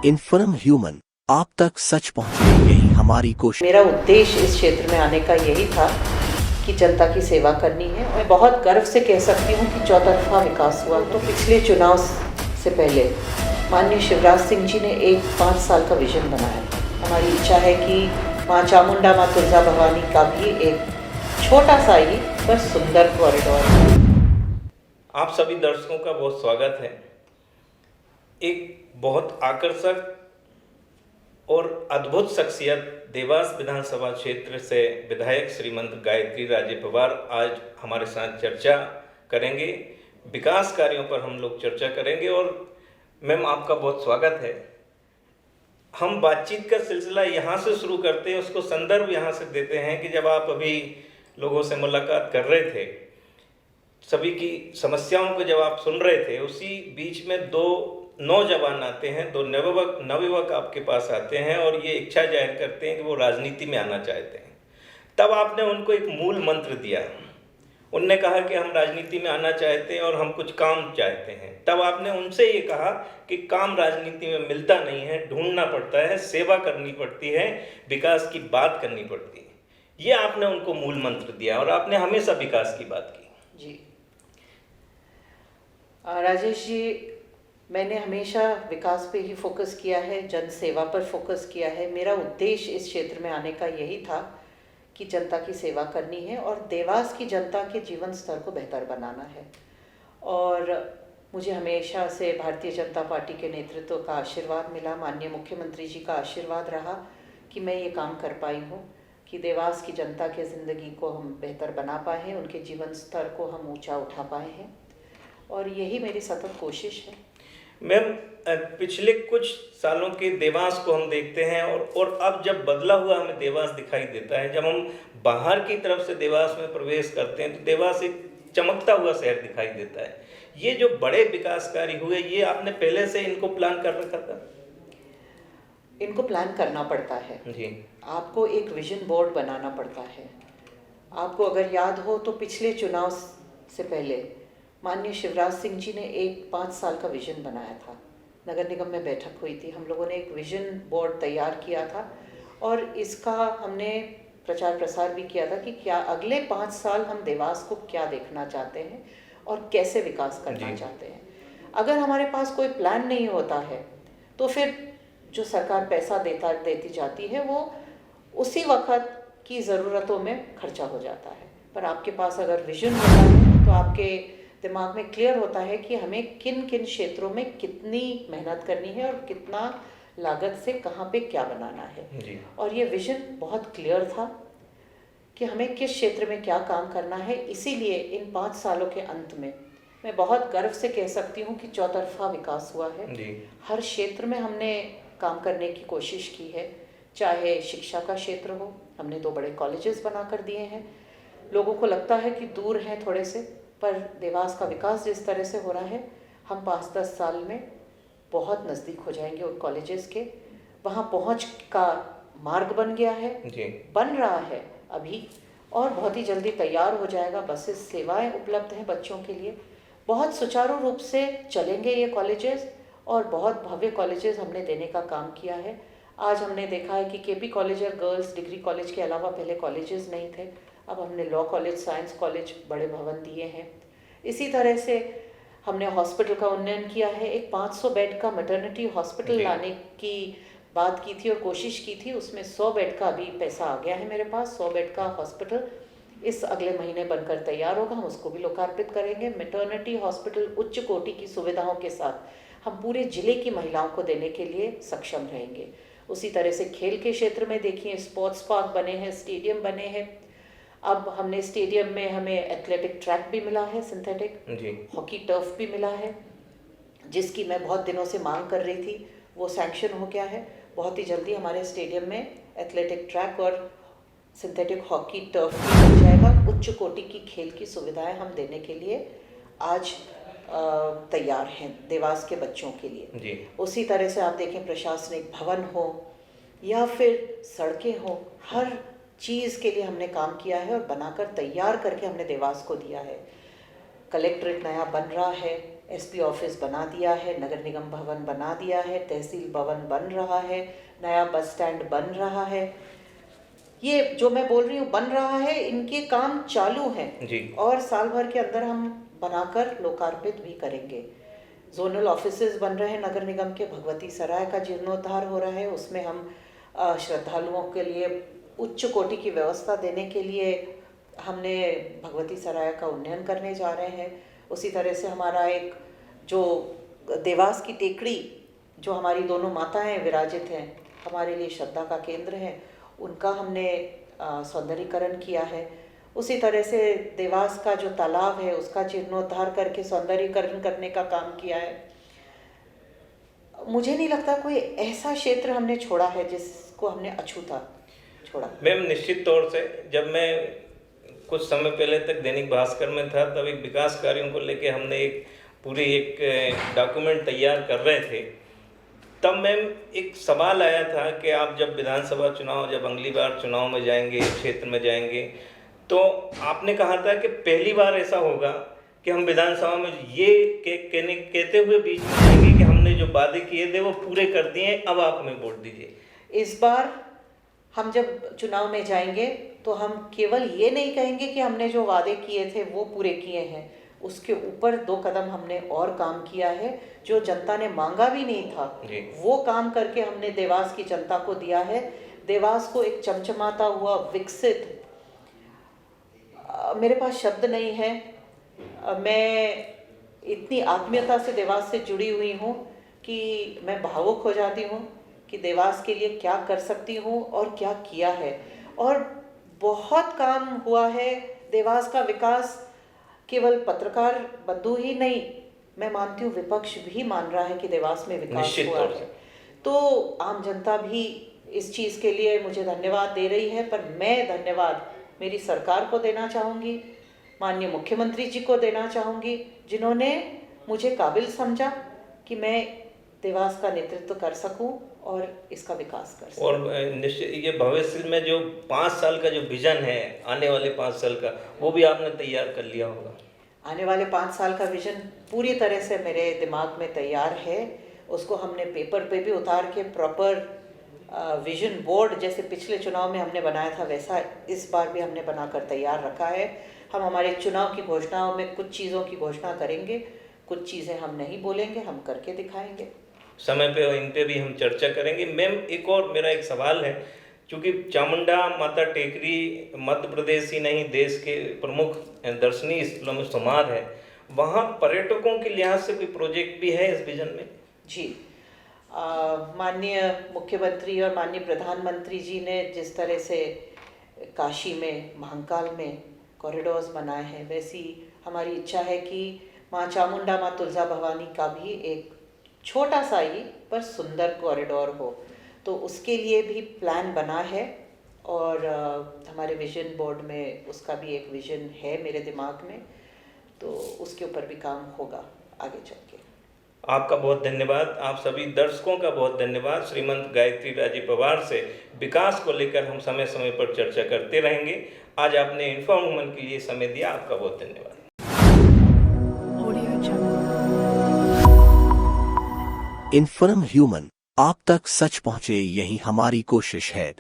Inform human, आप तक सच पहुंचने यही हमारी कोशिश। मेरा उद्देश्य इस क्षेत्र में आने का यही था कि जनता की सेवा करनी है। मैं बहुत गर्व से कह सकती हूँ कि चौतरफा विकास हुआ। तो पिछले चुनाव से पहले माननीय शिवराज सिंह जी ने एक 5 साल का विजन बनाया। हमारी इच्छा है कि माँ चामुंडा, माँ तुलजा भवानी का भी एक छोटा सा ही पर सुंदर कॉरिडोर। आप सभी दर्शकों का बहुत स्वागत है। एक बहुत आकर्षक और अद्भुत शख्सियत देवास विधानसभा क्षेत्र से विधायक श्रीमंत गायत्री राजे पवार आज हमारे साथ चर्चा करेंगे। विकास कार्यों पर हम लोग चर्चा करेंगे और मैम आपका बहुत स्वागत है। हम बातचीत का सिलसिला यहाँ से शुरू करते हैं, उसको संदर्भ यहाँ से देते हैं कि जब आप अभी लोगों से मुलाकात कर रहे थे, सभी की समस्याओं को जब आप सुन रहे थे, उसी बीच में 2 नौजवान आते हैं, 2 नवयुवक आपके पास आते हैं और ये इच्छा जाहिर करते हैं कि वो राजनीति में आना चाहते हैं। तब आपने उनको एक मूल मंत्र दिया। उनने कहा कि हम राजनीति में आना चाहते हैं और हम कुछ काम चाहते हैं। तब आपने उनसे ये कहा कि काम राजनीति में मिलता नहीं है, ढूंढना पड़ता है, सेवा करनी पड़ती है, विकास की बात करनी पड़ती है। ये आपने उनको मूल मंत्र दिया और आपने हमेशा विकास की बात की। जी राजेश जी, मैंने हमेशा विकास पे ही फोकस किया है, जन सेवा पर फोकस किया है। मेरा उद्देश्य इस क्षेत्र में आने का यही था कि जनता की सेवा करनी है और देवास की जनता के जीवन स्तर को बेहतर बनाना है। और मुझे हमेशा से भारतीय जनता पार्टी के नेतृत्व का आशीर्वाद मिला, माननीय मुख्यमंत्री जी का आशीर्वाद रहा कि मैं ये काम कर पाई हूँ कि देवास की जनता के ज़िंदगी को हम बेहतर बना पाए हैं, उनके जीवन स्तर को हम ऊंचा उठा पाए हैं और यही मेरी सतत कोशिश है। मैम, पिछले कुछ सालों के देवास को हम देखते हैं और अब जब बदला हुआ हमें देवास दिखाई देता है। जब हम बाहर की तरफ से देवास में प्रवेश करते हैं तो देवास एक चमकता हुआ शहर दिखाई देता है। ये जो बड़े विकास कार्य हुए, ये आपने पहले से इनको प्लान कर रखा था? इनको प्लान करना पड़ता है जी। आपको एक विजन बोर्ड बनाना पड़ता है। आपको अगर याद हो तो पिछले चुनाव से पहले माननीय शिवराज सिंह जी ने एक 5 साल का विजन बनाया था। नगर निगम में बैठक हुई थी, हम लोगों ने एक विजन बोर्ड तैयार किया था और इसका हमने प्रचार प्रसार भी किया था कि क्या अगले 5 साल हम देवास को क्या देखना चाहते हैं और कैसे विकास करना चाहते हैं। अगर हमारे पास कोई प्लान नहीं होता है तो फिर जो सरकार पैसा देती जाती है वो उसी वक्त की ज़रूरतों में खर्चा हो जाता है। पर आपके पास अगर विजन होता है तो आपके दिमाग में क्लियर होता है कि हमें किन किन क्षेत्रों में कितनी मेहनत करनी है और कितना लागत से कहाँ पे क्या बनाना है जी। और ये विजन बहुत क्लियर था कि हमें किस क्षेत्र में क्या काम करना है। इसीलिए इन 5 सालों के अंत में मैं बहुत गर्व से कह सकती हूँ कि चौतरफा विकास हुआ है जी। हर क्षेत्र में हमने काम करने की कोशिश की है। चाहे शिक्षा का क्षेत्र हो, हमने 2 बड़े कॉलेजेस बना कर दिए हैं। लोगों को लगता है कि दूर हैं थोड़े से, पर देवास का विकास जिस तरह से हो रहा है, हम 5-10 साल में बहुत नज़दीक हो जाएंगे उन कॉलेजेस के। वहाँ पहुँच का मार्ग बन गया है जी। बन रहा है अभी और बहुत ही जल्दी तैयार हो जाएगा। बसेस सेवाएं उपलब्ध हैं बच्चों के लिए। बहुत सुचारू रूप से चलेंगे ये कॉलेजेस और बहुत भव्य कॉलेजेस हमने देने का काम किया है। आज हमने देखा है कि केपी कॉलेज और गर्ल्स डिग्री कॉलेज के अलावा पहले कॉलेजेस नहीं थे, अब हमने लॉ कॉलेज, साइंस कॉलेज, बड़े भवन दिए हैं। इसी तरह से हमने हॉस्पिटल का उन्नयन किया है। एक 500 बेड का मैटरनिटी हॉस्पिटल लाने की बात की थी और कोशिश की थी, उसमें 100 बेड का अभी पैसा आ गया है मेरे पास। 100 बेड का हॉस्पिटल इस अगले महीने बनकर तैयार होगा, हम उसको भी लोकार्पित करेंगे। मैटरनिटी हॉस्पिटल उच्च कोटि की सुविधाओं के साथ हम पूरे जिले की महिलाओं को देने के लिए सक्षम रहेंगे। उसी तरह से खेल के क्षेत्र में देखिए, स्पोर्ट्स पार्क बने हैं, स्टेडियम बने हैं। अब हमने स्टेडियम में हमें एथलेटिक ट्रैक भी मिला है, सिंथेटिक हॉकी टर्फ भी मिला है, जिसकी मैं बहुत दिनों से मांग कर रही थी। वो सैंक्शन हो गया है। बहुत ही जल्दी हमारे स्टेडियम में एथलेटिक ट्रैक और सिंथेटिक हॉकी टर्फ भी बन जाएगा। उच्च कोटि की खेल की सुविधाएं हम देने के लिए आज तैयार हैं देवास के बच्चों के लिए जी। उसी तरह से आप देखें, प्रशासनिक भवन हो या फिर सड़कें हो, हर चीज़ के लिए हमने काम किया है और बनाकर तैयार करके हमने देवास को दिया है। कलेक्ट्रेट नया बन रहा है, एसपी ऑफिस बना दिया है, नगर निगम भवन बना दिया है, तहसील भवन बन रहा है, नया बस स्टैंड बन रहा है। ये जो मैं बोल रही हूँ बन रहा है, इनके काम चालू हैं जी। और साल भर के अंदर हम बनाकर लोकार्पित भी करेंगे। जोनल ऑफिसेज बन रहे हैं नगर निगम के, भगवती सराय का जीर्णोद्धार हो रहा है, उसमें हम श्रद्धालुओं के लिए उच्च कोटि की व्यवस्था देने के लिए हमने भगवती सराय का उन्नयन करने जा रहे हैं। उसी तरह से हमारा एक जो देवास की टेकड़ी, जो हमारी दोनों माताएं विराजित हैं, हमारे लिए श्रद्धा का केंद्र है, उनका हमने सौंदर्यीकरण किया है। उसी तरह से देवास का जो तालाब है उसका जीर्णोद्धार करके सौंदर्यीकरण करने का काम किया है। मुझे नहीं लगता कोई ऐसा क्षेत्र हमने छोड़ा है जिसको हमने अछूता छोड़ा। मैम, निश्चित तौर से जब मैं कुछ समय पहले तक दैनिक भास्कर में था, तब एक विकास कार्यों को लेके हमने एक पूरी एक डॉक्यूमेंट तैयार कर रहे थे। तब मैम एक सवाल आया था कि आप जब विधानसभा चुनाव, जब अगली बार चुनाव में जाएंगे, क्षेत्र में जाएंगे, तो आपने कहा था कि पहली बार ऐसा होगा कि हम विधानसभा में ये कहते हुए बीच में जाएंगे कि हमने जो वादे किए थे वो पूरे कर दिए, अब आप हमें वोट दीजिए। इस बार हम जब चुनाव में जाएंगे तो हम केवल ये नहीं कहेंगे कि हमने जो वादे किए थे वो पूरे किए हैं, उसके ऊपर 2 कदम हमने और काम किया है। जो जनता ने मांगा भी नहीं था वो काम करके हमने देवास की जनता को दिया है। देवास को एक चमचमाता हुआ विकसित, मेरे पास शब्द नहीं है, मैं इतनी आत्मीयता से देवास से जुड़ी हुई हूँ कि मैं भावुक हो जाती हूँ कि देवास के लिए क्या कर सकती हूँ और क्या किया है। और बहुत काम हुआ है। देवास का विकास केवल पत्रकार बंधु ही नहीं, मैं मानती हूँ विपक्ष भी मान रहा है कि देवास में विकास हुआ है। तो आम जनता भी इस चीज़ के लिए मुझे धन्यवाद दे रही है, पर मैं धन्यवाद मेरी सरकार को देना चाहूँगी, माननीय मुख्यमंत्री जी को देना चाहूँगी, जिन्होंने मुझे काबिल समझा कि मैं देवास का नेतृत्व कर सकूं और इसका विकास कर सकूं। और निश्चित ये भविष्य में जो 5 साल का जो विजन है, आने वाले 5 साल का, वो भी आपने तैयार कर लिया होगा। आने वाले 5 साल का विजन पूरी तरह से मेरे दिमाग में तैयार है। उसको हमने पेपर पे भी उतार के प्रॉपर विजन बोर्ड जैसे पिछले चुनाव में हमने बनाया था, वैसा इस बार भी हमने बनाकर तैयार रखा है। हम हमारे चुनाव की घोषणाओं में कुछ चीज़ों की घोषणा करेंगे, कुछ चीज़ें हम नहीं बोलेंगे, हम करके दिखाएंगे। समय पे इन पे भी हम चर्चा करेंगे। मैम, एक और मेरा एक सवाल है, क्योंकि चामुंडा माता टेकरी मध्य प्रदेश ही नहीं देश के प्रमुख दर्शनीय स्थलों में शुमार है, वहाँ पर्यटकों के लिहाज से कोई प्रोजेक्ट भी है इस विजन में? जी, माननीय मुख्यमंत्री और माननीय प्रधानमंत्री जी ने जिस तरह से काशी में, महाकाल में कॉरिडोर्स बनाए हैं, वैसी हमारी इच्छा है कि माँ चामुंडा, माँ तुलजा भवानी का भी एक छोटा सा ही पर सुंदर कॉरिडोर हो। तो उसके लिए भी प्लान बना है और हमारे विजन बोर्ड में उसका भी एक विजन है मेरे दिमाग में, तो उसके ऊपर भी काम होगा आगे चल के। आपका बहुत धन्यवाद। आप सभी दर्शकों का बहुत धन्यवाद। श्रीमंत गायत्री राजे पवार से विकास को लेकर हम समय समय पर चर्चा करते रहेंगे। आज आपने इन्फॉर्म वुमन के लिए समय दिया, आपका बहुत धन्यवाद। इन्फॉर्म ह्यूमन, आप तक सच पहुंचे, यही हमारी कोशिश है।